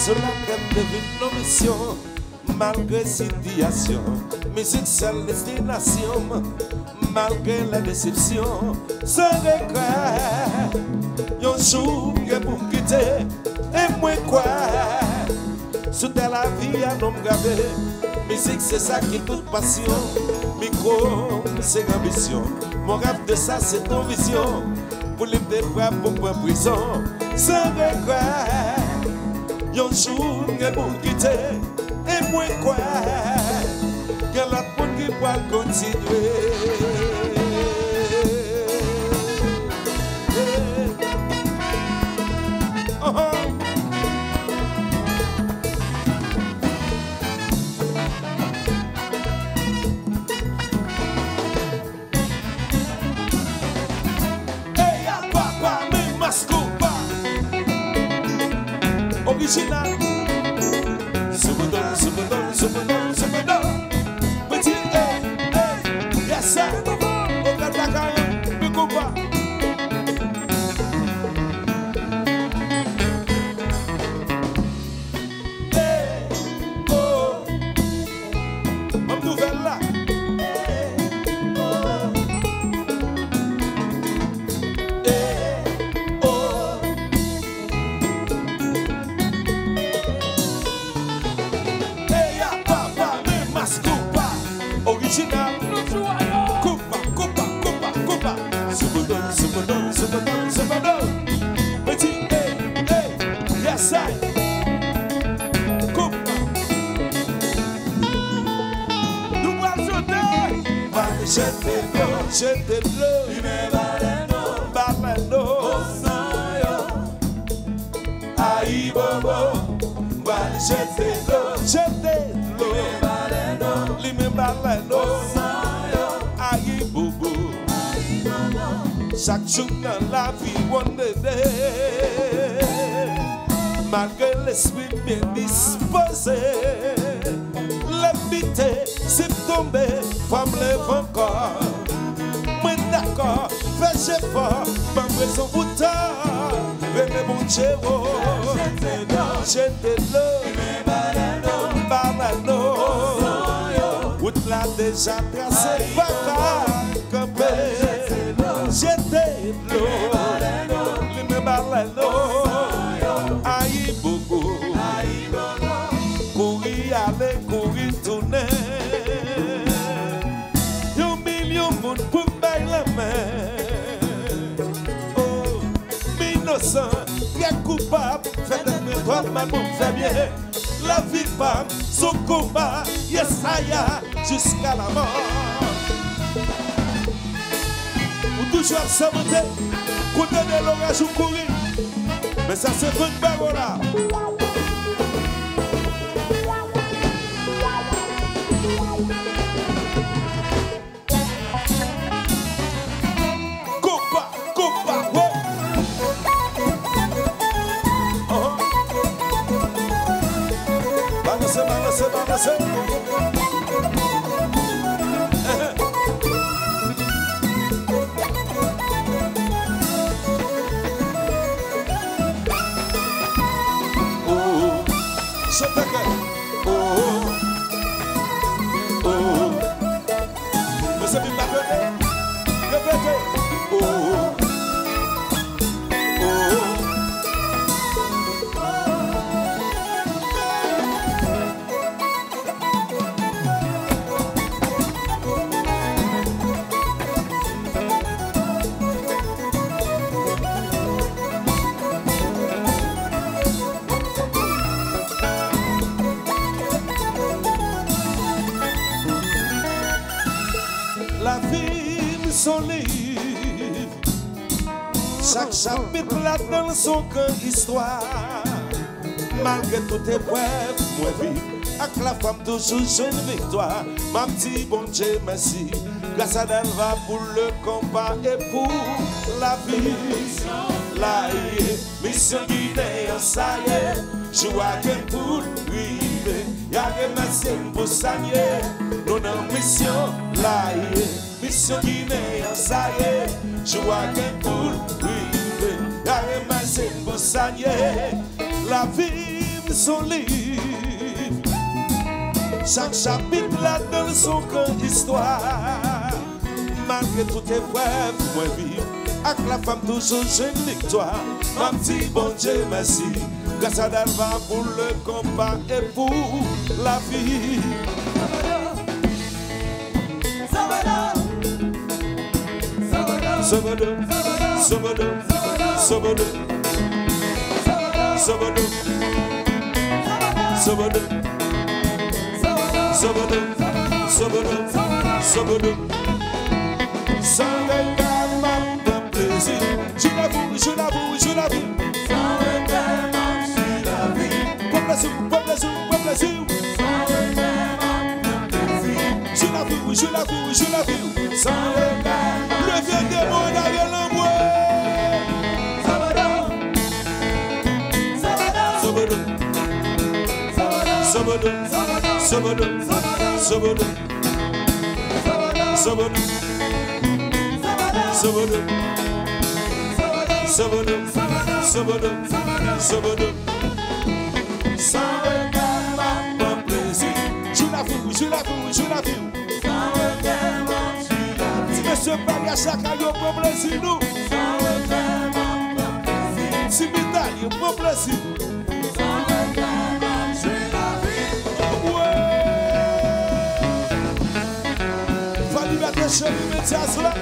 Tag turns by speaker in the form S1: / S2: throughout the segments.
S1: Sur la thème de nos missions, malgré situation, musique seule destination, malgré la déception, sans regret, yon jour que pour quitter, et moi quoi, sous la vie à l'homme gravé, musique c'est ça qui est toute passion, micro c'est ambition, mon rêve de ça c'est ton vision, pour les débras pour prison, sans regret. Yon jour que pour quitter et moi quoi que la peau qui va continuer. Oh oh. Hey ya papa me mascopa original. Superdon. Petit, yes sir. Oka takaya, bikuba. Oh, mam nouvelle là. Original, coupa. Superdon. Petit, yes I. Coupa. Nous allons sauter. Jeter de l'eau. Baleno. Aïe bobo. Jeter de l'eau. Baleno, aïe bobo. Chaque jour dans la vie, one day, malgré l'esprit bien disposé, l'habité c'est tombé, femme lève encore. Moi d'accord, fais fort, ma raison pour toi, venez mon chéro, j'étais là, baleno. La déjà tracé, papa, campé, j'étais l'eau, les baleno, aïe bobo, courir aller, courir tourner, yon million monde pour bailler la main, oh, innocent, bien coupable, fait de mes droits, mal bon, fait bien. La vie femme, son combat, yes aya, jusqu'à la mort. Ou toujours saboter, côté de l'orage ou courir. Mais ça c'est une barre là. Coupa, ouais. Balance. Oh, mais c'est bien répétez. La vie, son livre, chaque chapitre là-dedans son cœur histoire. Malgré toute épreuve, moi vie, avec la femme toujours jeune victoire. Ma petite bon Dieu, merci, grâce à elle va pour le combat et pour la vie. La mission Guinée, ça y est, je vois qu'un pour privé, y'a des machines pour s'agner, nous n'avons mission là, mission Guinée, ça y est, je vois qu'un pour privé, y'a des machines pour s'agner, la vie me son livre, chaque chapitre là dans son camp d'histoire, malgré toutes épreuves, moi vivre. Avec la femme toujours j'ai une victoire. Ma petite bon Dieu merci. Grâce à Dalva pour le combat et pour la vie. Sabada, Sabada, Sabada, Sabada, Sabada, Sabada, Sabada, Sabada, Sabada. Sans regard, ma plaisir. Je l'avoue, je l'avoue, je l'avoue. Sans regard, je l'avoue. Pour plaisir, pour plaisir, pour plaisir. Sans regard, ma plaisir. Je l'avoue, je l'avoue, je l'avoue. Sans regard, le vieux démon derrière l'envoi. Sabada, Sabada, Sabada, Sabada, Sabada, Sabada, Sabada. Sabada, Sabada, Sabada, Sabada. Sans regard, ma plaisir. Je l'avoue, je l'avoue, je l'avoue. Sans regard, je l'avoue. Si monsieur Paris à chaque année, pour plaisir, nous. Sans regard, ma plaisir. Si Vitali, pour plaisir. Sans regard, je l'avoue. Ouais. Fallait mettre le chéri, mettre ça là.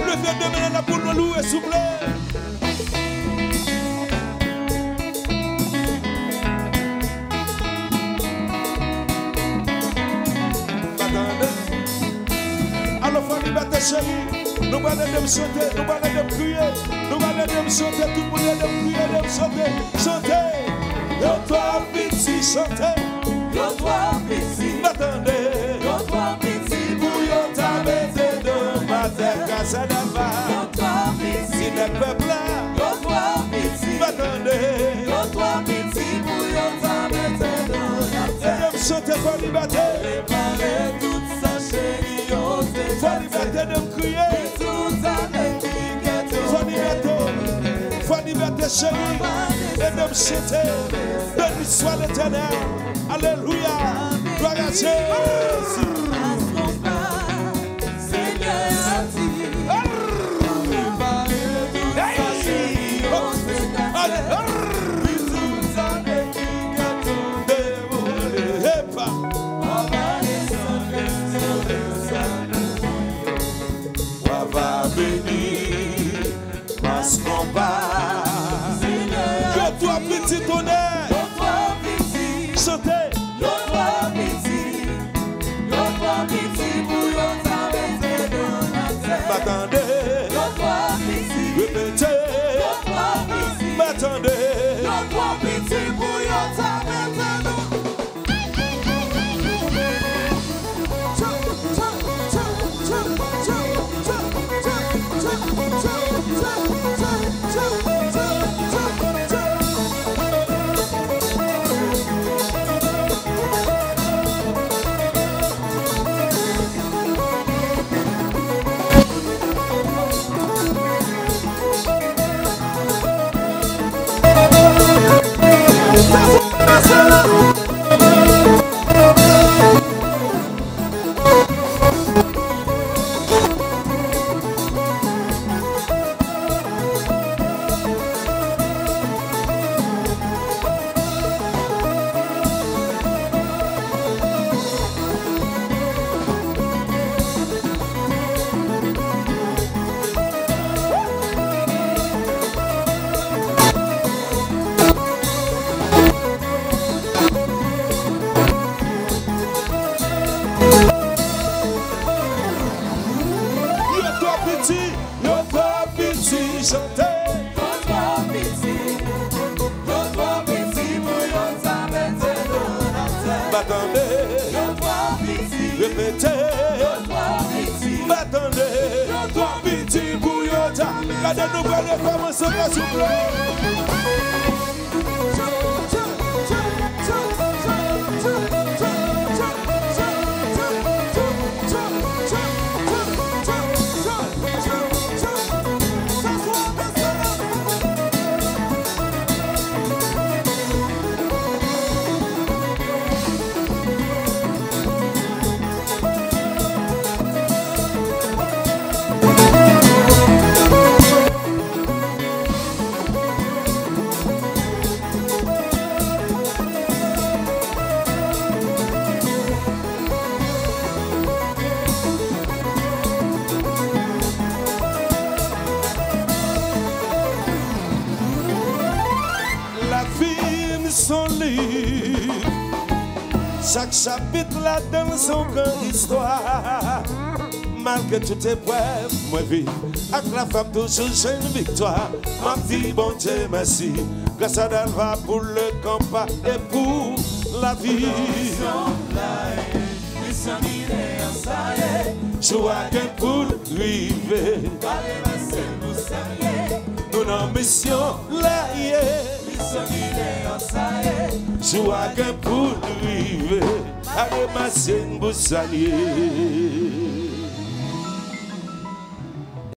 S1: Le vieux de la pour nous louer, s'il vous plaît. Alors, faut liberté chérie. Nous allons chanter, nous allons crier. Nous allons chanter, tout le monde allons crier, de chanter. Chanter. Yo, toi, petit, chanter. Yo, toi, petit. Attendez. Yo, toi, petit, bouillon, ta bête. Grâce à la va, si le peuple là, yo toi petit, m'attendez, yo toi petit, bouillon ta bête, et je chante pour liberté, préparez toute sa chérie, faut liberté de me crier, tout à l'étiquette, faut liberté chérie, et de me chanter, béni soit l'Éternel, alléluia, gloire Chaque chapitre là dans son grand histoire. Malgré toutes épreuves, moi vis avec la femme toujours j'ai une victoire. Ma vie, bon Dieu, merci. Grâce à Dalva pour le compas et pour la vie. Joue à quel pour river. Nous en mission là, joue à quel pour river. Allez, ma scène, vous saluer.